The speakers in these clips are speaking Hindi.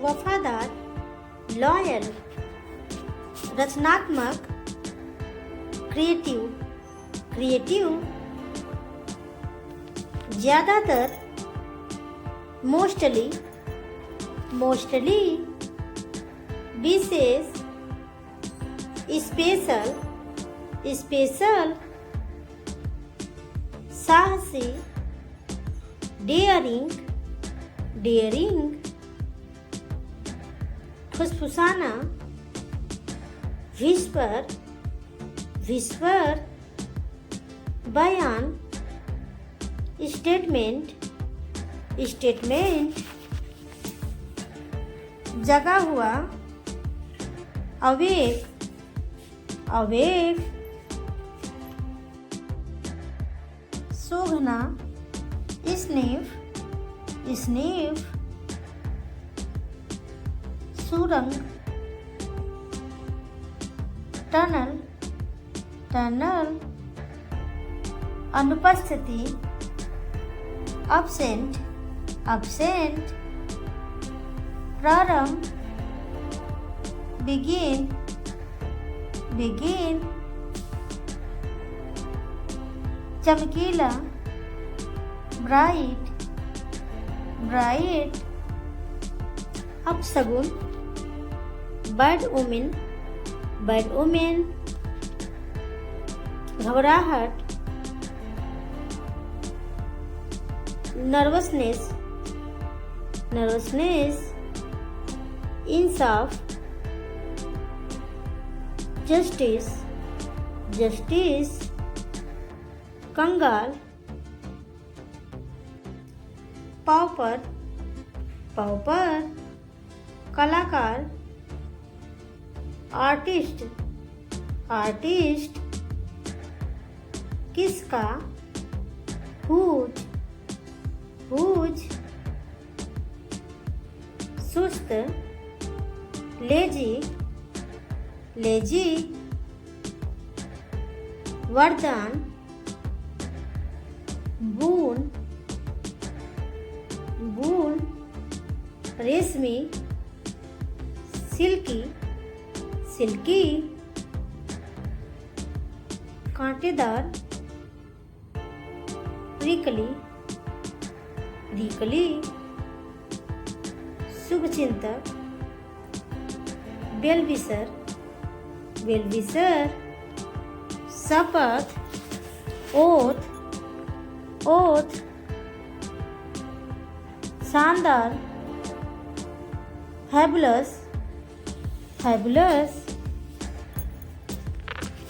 वफादार, लॉयल, रचनात्मक, क्रिएटिव, ज़्यादातर, मोस्टली, विशेष, स्पेशल, साहसी, डेयरिंग, फुसफुसाना, विस्पर, बयान, स्टेटमेंट, जगा हुआ, अवेक, सूंघना, स्नीफ, सुरंग, टनल, अनुपस्थिति, absent, प्रारंभ, begin, चमकीला, bright, अपशगुन, bad omen, घबराहट, नर्वसनेस, इंसाफ, जस्टिस, कंगाल, पाउपर, कलाकार, आर्टिस्ट, किसका, हुज, सुस्त, लेजी, वरदान, बून, रेशमी, सिल्की, कांटेदार, प्रिकली, शुभचिंतक, बेलविसर, शपथ, ओथ, शानदार, फैबुलस,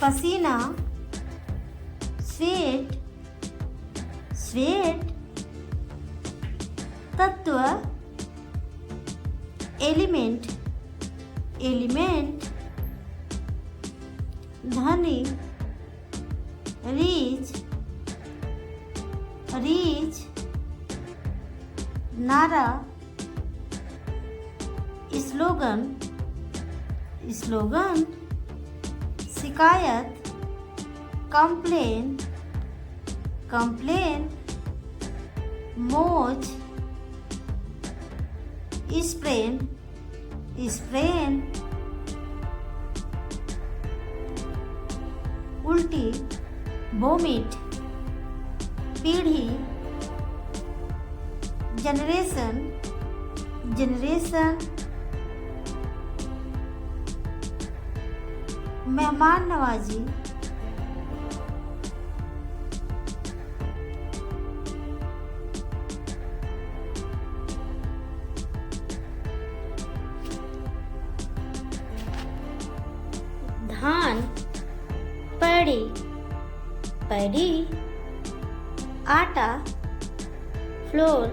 पसीना, स्वेट, तत्व, एलिमेंट, धनी, रीच, नारा, स्लोगन, शिकायत, कंप्लेन, मोच, स्प्रेन, उल्टी, वोमिट, पीढ़ी, जनरेशन, मेहमान नवाजी, धान, पैडी, आटा, फ्लोर,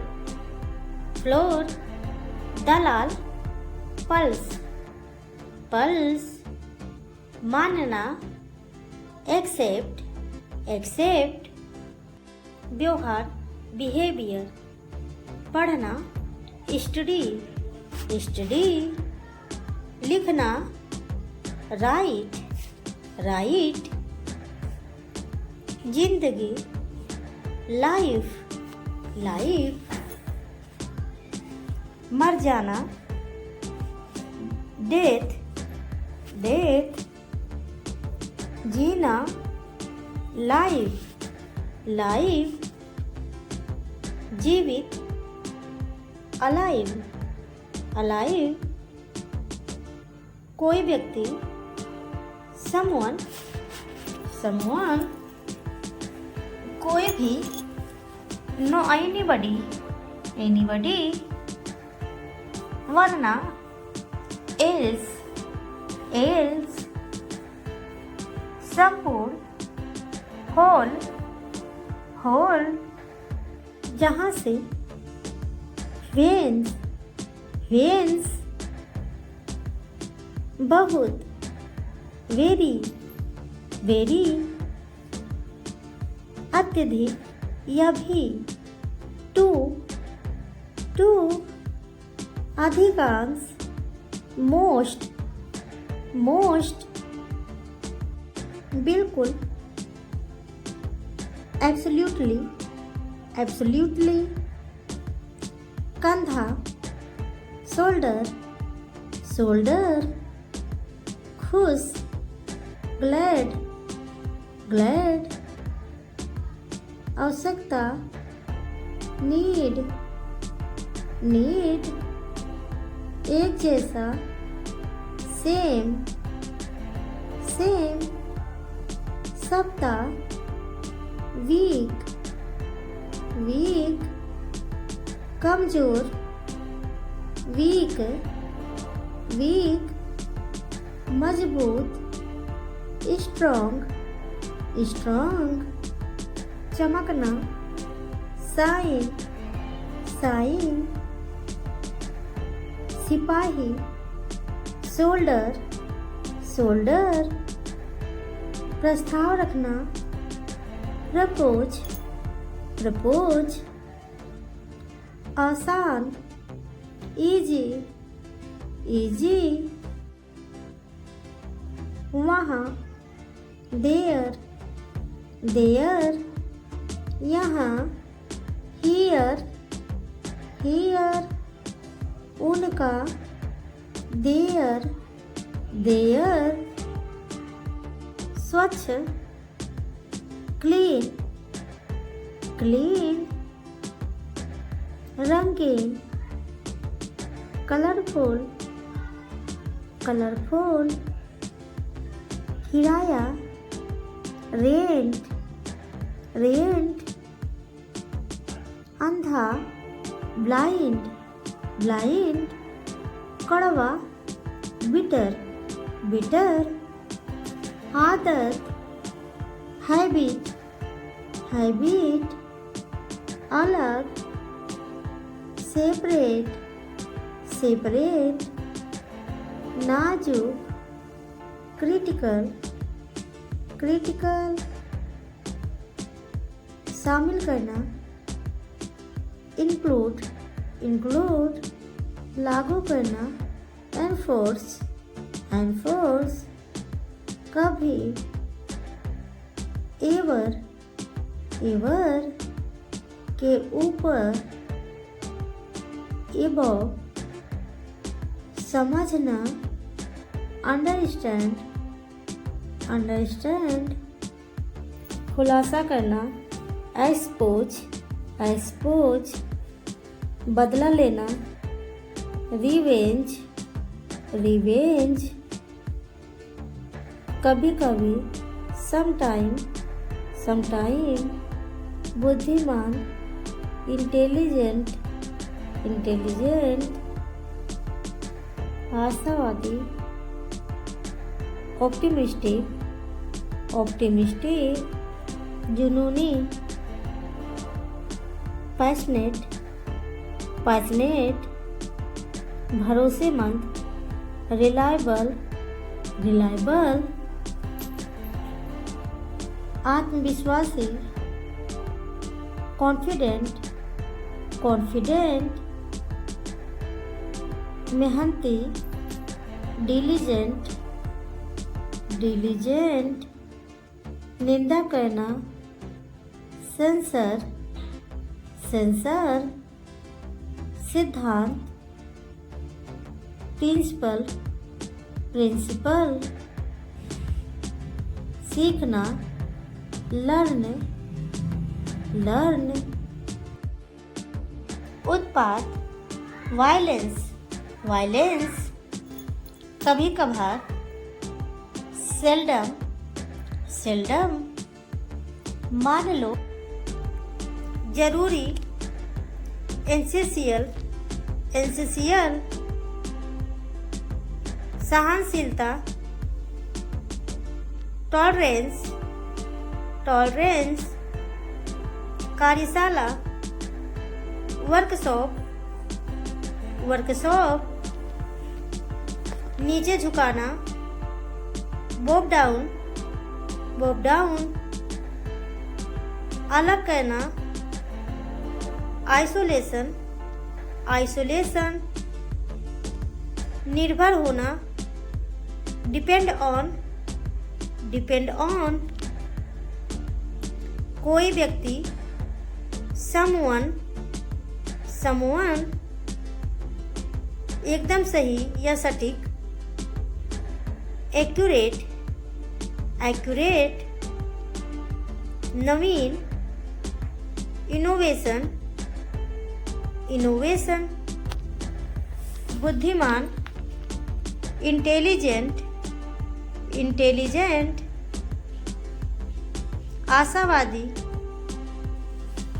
दलाल, पल्स, मानना, एक्सेप्ट, व्यवहार, बिहेवियर, पढ़ना, स्टडी, लिखना, राइट, जिंदगी, लाइफ, लाइफ। मर जाना, डेथ, डेथ। जीना, लाइफ, लाइफ। जीवित, अलाइव, अलाइव। कोई व्यक्ति, समवन, समवन। कोई भी, नो एनीबडी, एनीबडी। वरना, एल्स, एल्स। संपूर्ण, होल, होल। जहाँ से, वेन्स, वेन्स। बहुत, वेरी, वेरी। अत्यधिक या भी, टू, टू। अधिकांश, मोस्ट, मोस्ट। बिल्कुल, एब्सोल्युटली, एब्सोल्युटली। कंधा, शोल्डर, शोल्डर। खुश, ग्लैड, ग्लैड। आवश्यकता, नीड, नीड। एक जैसा, सेम, सेम। सप्ताह, वीक, वीक। कमजोर, वीक, वीक। मजबूत, स्ट्रॉन्ग, स्ट्रॉन्ग। चमकना, साइन, साइन। सिपाही, शोल्डर, शोल्डर। प्रस्ताव रखना, प्रपोज, प्रपोज। आसान, इजी, इजी। वहाँ, देयर, देयर। यहाँ, हियर, हियर। उनका, देयर, देयर। स्वच्छ, क्लीन, क्लीन। रंगीन, कलरफुल, कलरफुल। किराया, रेंट, रेंट। अंधा, ब्लाइंड, ब्लाइंड। कड़वा, बिटर, बिटर। आदत, हैबिट, हैबिट। अलग, सेपरेट, सेपरेट। नाजुक, क्रिटिकल, क्रिटिकल। शामिल करना, इंक्लूड, इंक्लूड। लागू करना, एनफोर्स, एनफोर्स। कभी, एवर, एवर। के ऊपर, एबव। समझना, अंडरस्टैंड, अंडरस्टैंड। खुलासा करना, एक्सपोज, एक्सपोज। बदला लेना, रिवेंज, रिवेंज। कभी कभी, समटाइम, समटाइम। बुद्धिमान, इंटेलिजेंट, इंटेलिजेंट। आशावादी, ऑप्टिमिस्टिक, ऑप्टिमिस्टिक। जुनूनी, पैशनेट, पैशनेट। भरोसेमंद, रिलायबल, रिलायबल। आत्मविश्वासी, कॉन्फिडेंट, कॉन्फिडेंट। मेहनती, डिलीजेंट, डिलीजेंट। निंदा करना, सेंसर, सेंसर, सिद्धांत, प्रिंसिपल, प्रिंसिपल, सीखना, लर्न, लर्न, उत्पात, वायलेंस, वायलेंस, कभी कभार, सेल्डम, सेल्डम, मान लो, जरूरी, एसेंशियल, एसेंशियल, सहनशीलता, टॉलरेंस, टॉलरेंस, कार्यशाला, वर्कशॉप, वर्कशॉप, नीचे झुकाना, बॉब डाउन, बॉब डाउन, अलग करना, आइसोलेशन, आइसोलेशन, निर्भर होना, डिपेंड ऑन, डिपेंड ऑन, कोई व्यक्ति, समवन, समवन, एकदम सही या सटीक, एक्यूरेट, एक्यूरेट, नवीन, इनोवेशन, इनोवेशन, बुद्धिमान, इंटेलिजेंट, इंटेलिजेंट, आशावादी,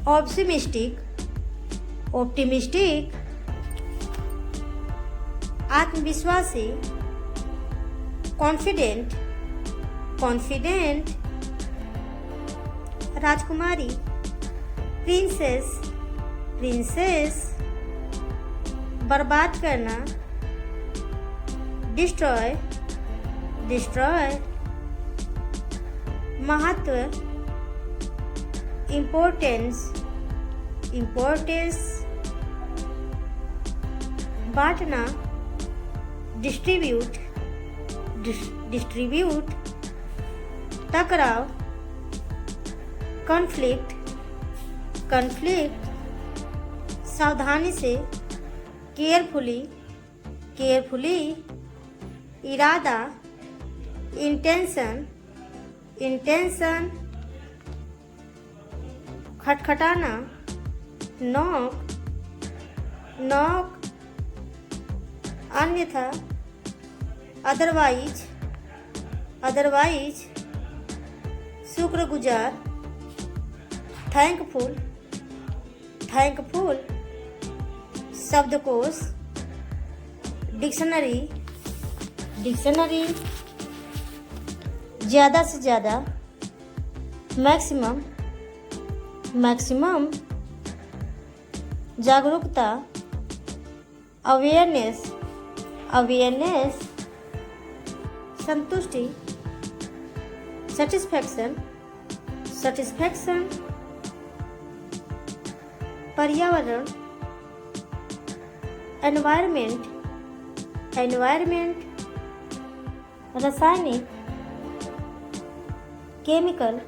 ऑप्टिमिस्टिक, ऑप्टिमिस्टिक, आत्मविश्वासी, कॉन्फिडेंट, कॉन्फिडेंट, राजकुमारी, प्रिंसेस, प्रिंसेस, बर्बाद करना, डिस्ट्रॉय, डिस्ट्रॉय, महत्व, इम्पोर्टेंस, इम्पोर्टेंस, बांटना, डिस्ट्रीब्यूट, डिस्ट्रीब्यूट, टकराव, कॉन्फ्लिक्ट, कॉन्फ्लिक्ट, सावधानी से, केयरफुली, केयरफुली, इरादा, इंटेंशन, इंटेंशन, खटखटाना, नॉक, नॉक, अन्यथा, अदरवाइज, अदरवाइज, शुक्रगुजार, थैंकफुल, थैंकफुल, शब्दकोश, डिक्शनरी, डिक्शनरी, ज़्यादा से ज़्यादा, मैक्सिमम, मैक्सिमम, जागरूकता, अवेयरनेस, अवेयरनेस, संतुष्टि, सेटिस्फैक्शन, सेटिस्फैक्शन, पर्यावरण, एनवायरनमेंट, एनवायरनमेंट, रासायनिक, केमिकल,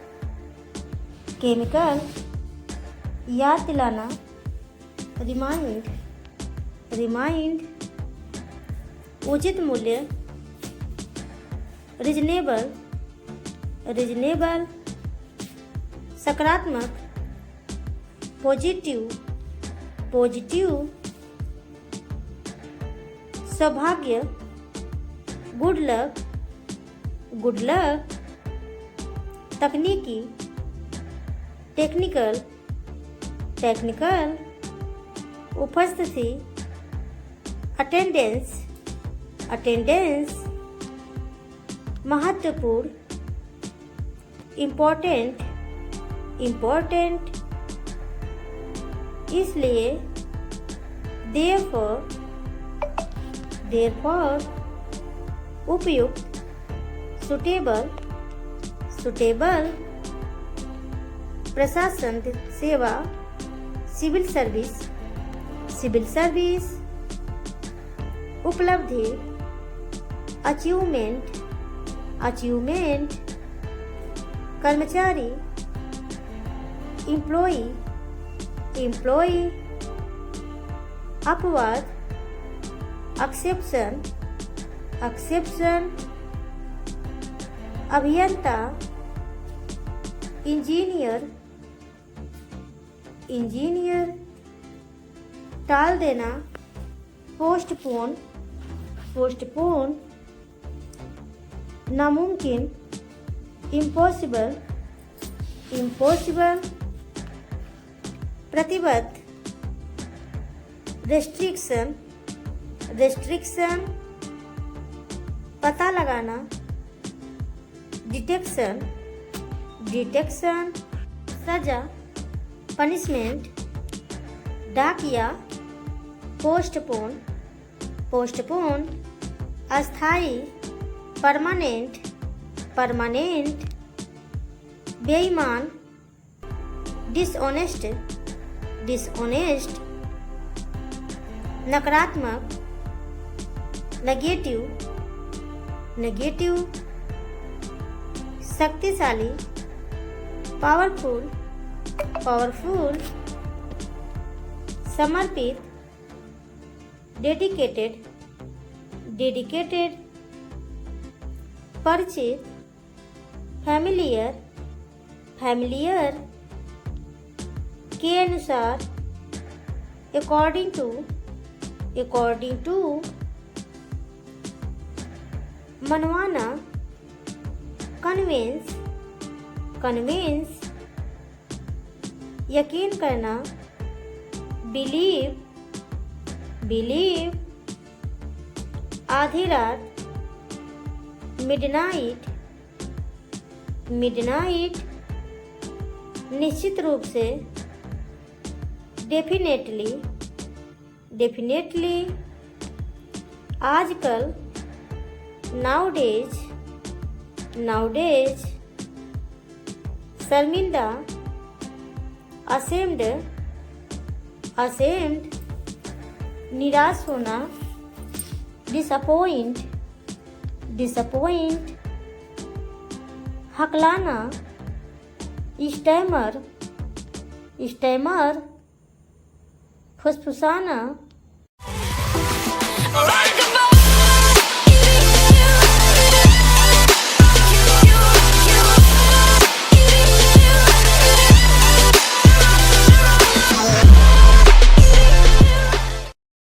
केमिकल, याद दिलाना, रिमाइंड, रिमाइंड, उचित मूल्य, रिजनेबल, रिजनेबल, सकारात्मक, पॉजिटिव, पॉजिटिव, सौभाग्य, गुड लक, गुड लक, तकनीकी, टेक्निकल, टेक्निकल, उपस्थिति, अटेंडेंस, अटेंडेंस, महत्वपूर्ण, इम्पोर्टेंट, इम्पोर्टेंट, इसलिए, देयरफॉर, देयरफॉर, उपयुक्त, सुटेबल, सुटेबल, प्रशासन सेवा, सिविल सर्विस, सिविल सर्विस, उपलब्धि, अचीवमेंट, अचीवमेंट, कर्मचारी, एम्प्लॉई, एम्प्लॉई, अपवाद, एक्सेप्शन, एक्सेप्शन, अभियंता, इंजीनियर, इंजीनियर, टाल देना, पोस्टपोन, पोस्टपोन, नामुमकिन, इम्पॉसिबल, इम्पॉसिबल, प्रतिबद्ध, रेस्ट्रिक्शन, रेस्ट्रिक्शन, पता लगाना, डिटेक्शन, डिटेक्शन, सजा, पनिशमेंट, डाकिया, पोस्टपोन, पोस्टपोन, अस्थाई, परमानेंट, परमानेंट, बेईमान, डिसऑनेस्ट, डिसऑनेस्ट, नकारात्मक, नेगेटिव, नेगेटिव, शक्तिशाली, पावरफुल, पावरफुल, समर्पित, डेडिकेटेड, डेडिकेटेड, परिचित, फैमिलियर, फैमिलियर, के अनुसार, अकॉर्डिंग टू, अकॉर्डिंग टू, मनवाना, कन्विंस, कन्विंस, यकीन करना, बिलीव, बिलीव, आधी रात, मिडनाइट, मिडनाइट, निश्चित रूप से, डेफिनेटली, डेफिनेटली, आजकल, नाउडेज, नाउडेज, शर्मिंदा, असेम्ड, असेम्ड, निराश होना, डिसअपॉइंट, डिसअपॉइंट, हकलाना, स्टैमर, स्टैमर, फुसफुसाना,